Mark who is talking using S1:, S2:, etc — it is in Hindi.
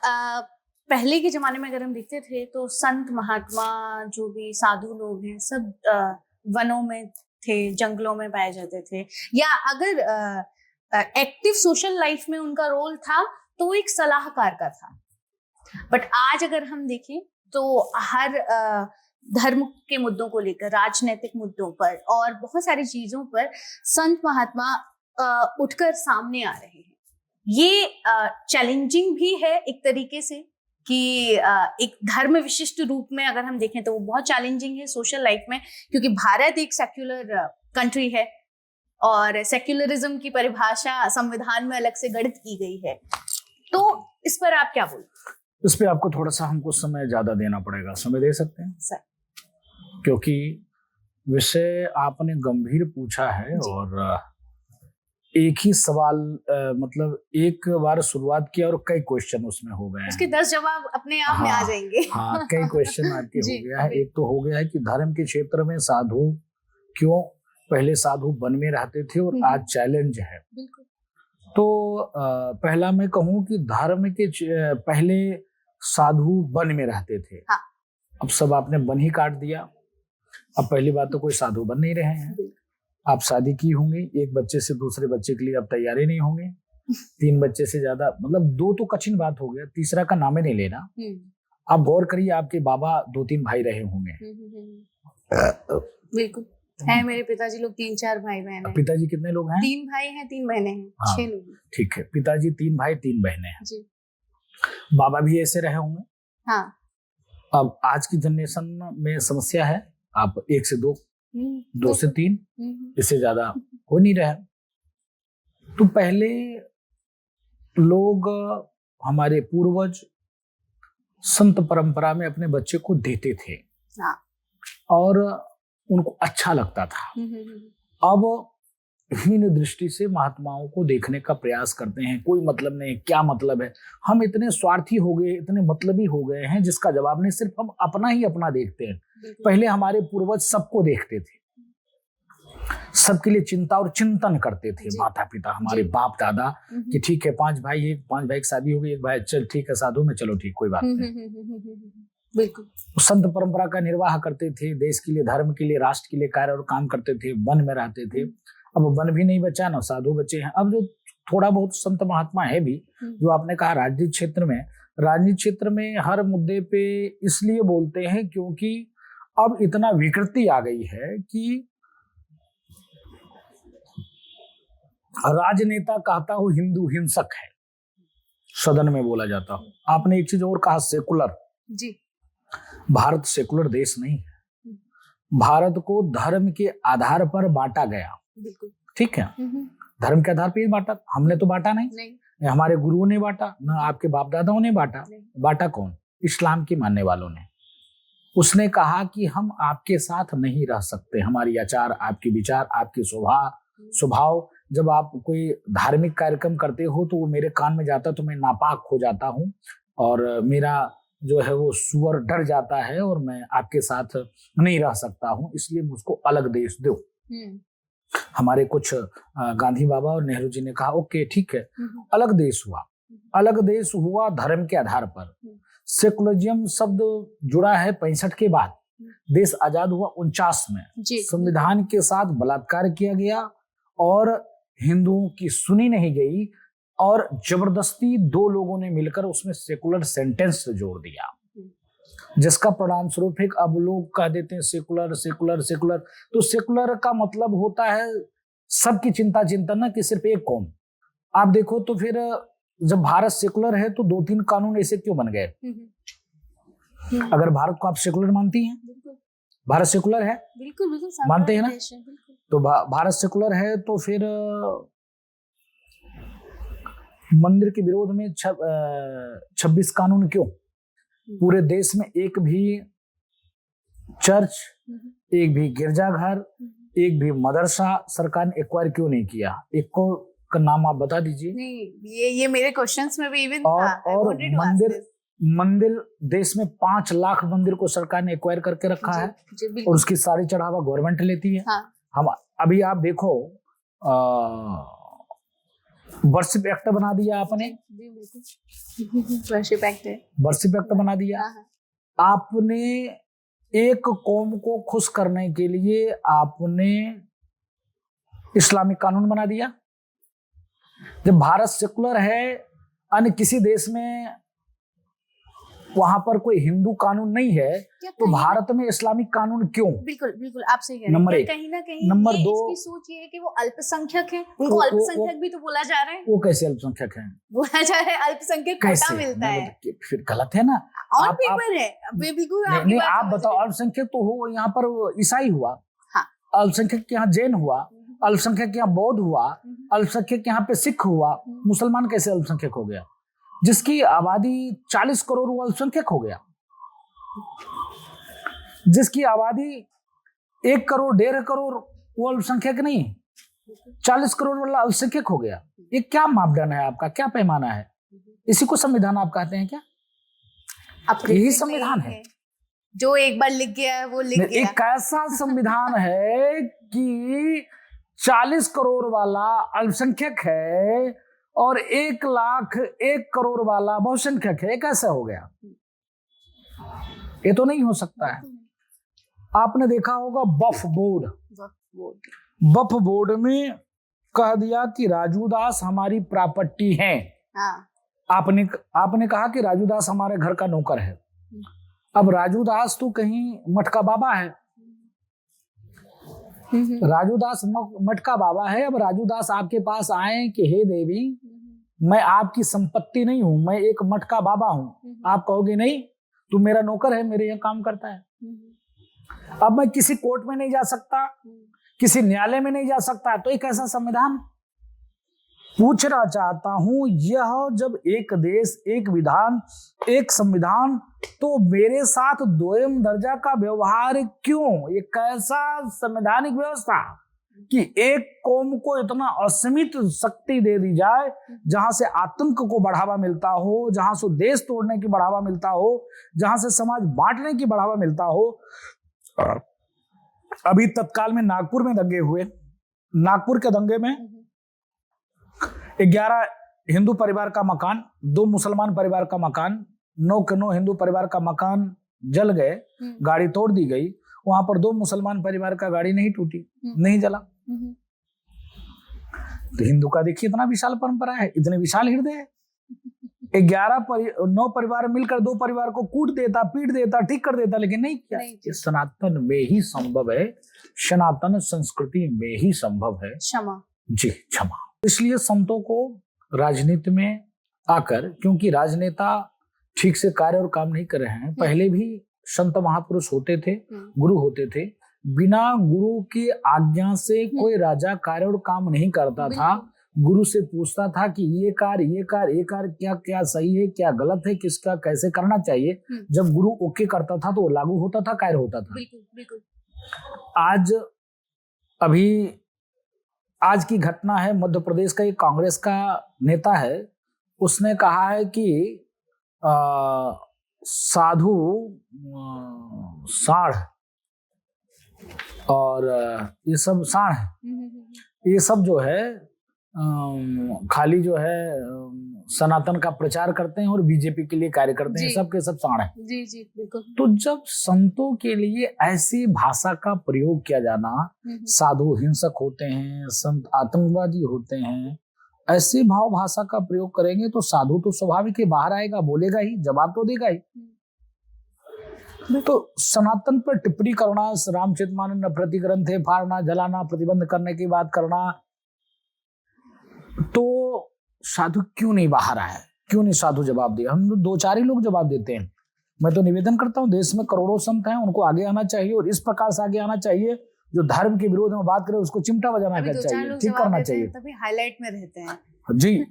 S1: पहले के जमाने में अगर हम देखते थे तो संत महात्मा जो भी साधु लोग हैं सब वनों में थे, जंगलों में पाए जाते थे, या अगर एक्टिव सोशल लाइफ में उनका रोल था तो वो एक सलाहकार का था। बट आज अगर हम देखें तो हर धर्म के मुद्दों को लेकर, राजनीतिक मुद्दों पर और बहुत सारी चीजों पर संत महात्मा उठकर सामने आ रहे हैं। ये चैलेंजिंग भी है एक तरीके से कि एक धर्म विशिष्ट रूप में अगर हम देखें तो वो बहुत चैलेंजिंग है सोशल लाइफ में, क्योंकि भारत एक सेक्युलर कंट्री है और सेक्युलरिज्म की परिभाषा संविधान में अलग से गढ़ की गई है। तो इस पर आप क्या बोलते?
S2: इस पे आपको थोड़ा सा हमको समय ज्यादा देना पड़ेगा। समय दे सकते हैं
S1: सर?
S2: क्योंकि विषय आपने गंभीर पूछा है और एक ही सवाल मतलब एक बार शुरुआत किया और कई क्वेश्चन उसमें हो गए हैं।
S1: उसके 10 जवाब अपने आप में आ जाएंगे।
S2: हाँ, कई क्वेश्चन आपके हो गया है। एक तो हो गया है कि धर्म के क्षेत्र में साधु क्यों, पहले साधु वन में रहते थे और आज चैलेंज है। तो पहला मैं कहूँ कि धर्म के पहले साधु वन में रहते थे।
S1: हाँ।
S2: अब सब आपने वन ही काट दिया। अब पहली बात तो कोई साधु बन नहीं रहे हैं। आप शादी की होंगी, एक बच्चे से दूसरे बच्चे के लिए अब तैयारी नहीं होंगे। 3 बच्चे से ज्यादा, मतलब 2 तो कठिन बात हो गया, तीसरा का नाम ही नहीं लेना। आप गौर करिए, आपके बाबा 2-3 भाई रहे होंगे।
S1: बिल्कुल है, मेरे पिताजी लोग 3-4 भाई बहन हैं।
S2: पिताजी कितने लोग हैं?
S1: 3 भाई हैं, 3 बहनें हैं।
S2: हाँ,
S1: 6 लोग। ठीक
S2: है, पिताजी 3 भाई 3 बहनें हैं
S1: जी।
S2: बाबा भी ऐसे रहे होंगे।
S1: हाँ।
S2: अब आज की जनरेशन में समस्या है, आप 1 से 2, 2 से 3, इससे ज्यादा हो नहीं रहा। तो पहले लोग, हमारे पूर्वज संत परंपरा में अपने बच्चे को देते थे।
S1: हाँ।
S2: और उनको अच्छा लगता था। अब हीन दृष्टि से महात्माओं को देखने का प्रयास करते हैं, कोई मतलब नहीं, क्या मतलब है। हम इतने स्वार्थी हो गए, इतने मतलबी हो गए हैं जिसका जवाब नहीं, सिर्फ हम अपना ही अपना देखते हैं। पहले हमारे पूर्वज सबको देखते थे, सबके लिए चिंता और चिंतन करते थे। माता पिता, हमारे बाप दादा कि ठीक है 5 भाई है, 5 भाई की शादी हो गई, 1 भाई चल ठीक है साधु में, चलो ठीक, कोई बात नहीं।
S1: बिल्कुल
S2: संत परंपरा का निर्वाह करते थे, देश के लिए, धर्म के लिए, राष्ट्र के लिए कार्य और काम करते थे, वन में रहते थे। अब वन भी नहीं बचा, ना साधु बचे हैं। अब जो थोड़ा बहुत संत महात्मा है भी, जो आपने कहा राजनीतिक क्षेत्र में हर मुद्दे पे इसलिए बोलते हैं क्योंकि अब इतना विकृति आ गई है कि राजनेता कहता हो हिंदू हिंसक है, सदन में बोला जाता हो। आपने एक चीज और कहा, सेकुलर
S1: जी।
S2: भारत सेकुलर देश नहीं है। भारत को धर्म के आधार पर बांटा गया।
S1: बिल्कुल
S2: ठीक है, धर्म के आधार पर ही बांटा। हमने तो बांटा नहीं। हमारे गुरुओं ने बांटा, ना आपके बाप दादाओं ने बांटा। बांटा कौन? इस्लाम के मानने वालों ने। उसने कहा कि हम आपके साथ नहीं रह सकते, हमारी आचार, आपके विचार, आपके स्वभाव, जब आप कोई धार्मिक कार्यक्रम करते हो तो वो मेरे कान में जाता तो मैं नापाक हो जाता हूँ और मेरा जो है वो सुअर डर जाता है और मैं आपके साथ नहीं रह सकता हूँ, इसलिए मुझको अलग देश दो। हमारे कुछ गांधी बाबा और नेहरू जी ने कहा ओके ठीक है, अलग देश हुआ। अलग देश हुआ धर्म के आधार पर। सेकुलरिज्म शब्द जुड़ा है 65 के बाद। देश आजाद हुआ 49 में। संविधान के साथ बलात्कार किया गया और हिंदुओं की सुनी नहीं गई और जबरदस्ती 2 लोगों ने मिलकर उसमें सेकुलर सेंटेंस जोड़ दिया, जिसका परिणाम स्वरूप एक अब लोग कह देते हैं सेकुलर सेकुलर सेकुलर। तो सेकुलर का मतलब होता है सबकी चिंता चिंतन, न कि सिर्फ एक कौम। आप देखो तो फिर जब भारत सेकुलर है तो 2-3 कानून ऐसे क्यों बन गए? अगर भारत को आप सेकुलर मानती हैं, भारत सेकुलर है, बिल्कुल मानते हैं ना, तो भारत सेकुलर है तो फिर मंदिर के विरोध में 26 कानून क्यों? पूरे देश में एक भी चर्च, एक भी गिरजाघर, एक भी मदरसा सरकार ने एक्वायर क्यों नहीं किया? एक को का नाम आप बता दीजिए।
S1: नहीं, ये मेरे क्वेश्चंस में भी इवन
S2: और,
S1: था।
S2: और मंदिर देश में 5 लाख मंदिर को सरकार ने एक्वायर करके रखा है और उसकी सारी चढ़ावा गवर्नमेंट लेती है।
S1: हाँ।
S2: हम अभी आप देखो वर्शिप एक्ट बना दिया आपने,
S1: जी बिल्कुल, वर्शिप एक्ट है,
S2: वर्शिप एक्ट बना दिया। आपने एक कौम को खुश करने के लिए आपने इस्लामिक कानून बना दिया। जब भारत सेकुलर है, अन्य किसी देश में वहां पर कोई हिंदू कानून नहीं है, तो भारत में इस्लामिक कानून क्यों?
S1: बिल्कुल बिल्कुल, आप सही कह रहे हैं।
S2: नंबर एक।
S1: कहीं ना कहीं
S2: नंबर दो,
S1: इसकी सोच ये है कि वो अल्पसंख्यक है, उनको अल्पसंख्यक भी तो बोला जा रहा है।
S2: वो कैसे अल्पसंख्यक है?
S1: बोला जा रहा है अल्पसंख्यक कोटा मिलता है,
S2: फिर गलत है ना।
S1: ऑन पेपर है,
S2: नहीं, आप बताओ, अल्पसंख्यक तो हो यहाँ पर ईसाई हुआ, अल्पसंख्यक के यहाँ जैन हुआ, अल्पसंख्यक के यहाँ बौद्ध हुआ, अल्पसंख्यक के यहाँ पे सिख हुआ, मुसलमान कैसे अल्पसंख्यक हो गया? जिसकी आबादी 40 करोड़ वो अल्पसंख्यक हो गया, जिसकी आबादी 1 करोड़ 1.5 करोड़ वो अल्पसंख्यक नहीं, 40 करोड़ वाला अल्पसंख्यक हो गया। ये क्या मापदंड है आपका, क्या पैमाना है? इसी को संविधान आप कहते हैं क्या? यही संविधान है
S1: जो एक बार लिख गया है वो लिख गया।
S2: एक ऐसा संविधान है कि 40 करोड़ वाला अल्पसंख्यक है और 1 लाख 1 करोड़ वाला बहुसंख्यक है। कैसे हो गया? ये तो नहीं हो सकता है। आपने देखा होगा वक्फ बोर्ड में कह दिया कि राजू दास हमारी प्रॉपर्टी है। आपने कहा कि राजू दास हमारे घर का नौकर है। अब राजू दास तो कहीं मटका बाबा है, राजू दास मटका बाबा है। अब राजू दास आपके पास आए कि हे देवी, मैं आपकी संपत्ति नहीं हूं, मैं एक मटका बाबा हूं। आप कहोगे नहीं, तू मेरा नौकर है, मेरे यहाँ काम करता है। अब मैं किसी कोर्ट में नहीं जा सकता, किसी न्यायालय में नहीं जा सकता। तो एक ऐसा संविधान पूछना चाहता हूं, यह जब एक देश, एक विधान, एक संविधान, तो मेरे साथ दोयम दर्जा का व्यवहार क्यों? एक ऐसा संवैधानिक व्यवस्था कि एक कौम को इतना असीमित शक्ति दे दी जाए, जहां से आतंक को बढ़ावा मिलता हो, जहां से देश तोड़ने की बढ़ावा मिलता हो, जहां से समाज बांटने की बढ़ावा मिलता हो। अभी तत्काल में नागपुर में दंगे हुए, नागपुर के दंगे में 11 हिंदू परिवार का मकान, 2 मुसलमान परिवार का मकान, 9 के 9 हिंदू परिवार का मकान जल गए, गाड़ी तोड़ दी गई। वहां पर 2 मुसलमान परिवार का गाड़ी नहीं टूटी, नहीं जला। तो हिंदू का देखिए इतना विशाल परंपरा है, इतने विशाल हृदय है। 9 परिवार मिलकर 2 परिवार को कूट देता, पीट देता, ठीक कर देता, लेकिन नहीं किया। ये सनातन में ही संभव है, सनातन संस्कृति में ही संभव है। क्षमा जी, क्षमा। इसलिए संतों को राजनीति में आकर, क्योंकि राजनेता ठीक से कार्य और काम नहीं कर रहे हैं, पहले भी संत महापुरुष होते थे, गुरु होते थे, बिना गुरु की आज्ञा से कोई राजा कार्य और काम नहीं करता था। गुरु से पूछता था कि ये कार्य क्या क्या सही है, क्या गलत है, किसका कैसे करना चाहिए। जब गुरु ओके करता था तो वो लागू होता था, कार्य होता था। बिल्कुल। आज की घटना है, मध्य प्रदेश का एक कांग्रेस का नेता है, उसने कहा है कि साधु, साढ़ और ये सब साढ़, ये सब जो है खाली जो है सनातन का प्रचार करते हैं और बीजेपी के लिए कार्य करते हैं, सब के सब साढ़ हैं। जी जी बिल्कुल। तो जब संतों के लिए ऐसी भाषा का प्रयोग किया जाना, साधु हिंसक होते हैं, संत आतंकवादी होते हैं, ऐसे भाव भाषा का प्रयोग करेंगे तो साधु तो स्वाभाविक ही बाहर आएगा, बोलेगा ही, जवाब तो देगा ही। तो सनातन पर टिप्पणी करना, रामचरितमानस प्रति ग्रंथे फाड़ना, जलाना, प्रतिबंध करने की बात करना, तो साधु क्यों नहीं बाहर आए, क्यों नहीं साधु जवाब दिया? हम 2-4 ही लोग जवाब देते हैं। मैं तो निवेदन करता हूँ, देश में करोड़ों संत हैं, उनको आगे आना चाहिए और इस प्रकार से आगे आना चाहिए। जो धर्म के विरोध में बात करे उसको चिमटा बजाना चाहिए, ठीक करना चाहिए,
S1: तभी हाईलाइट में रहते हैं।
S2: जी।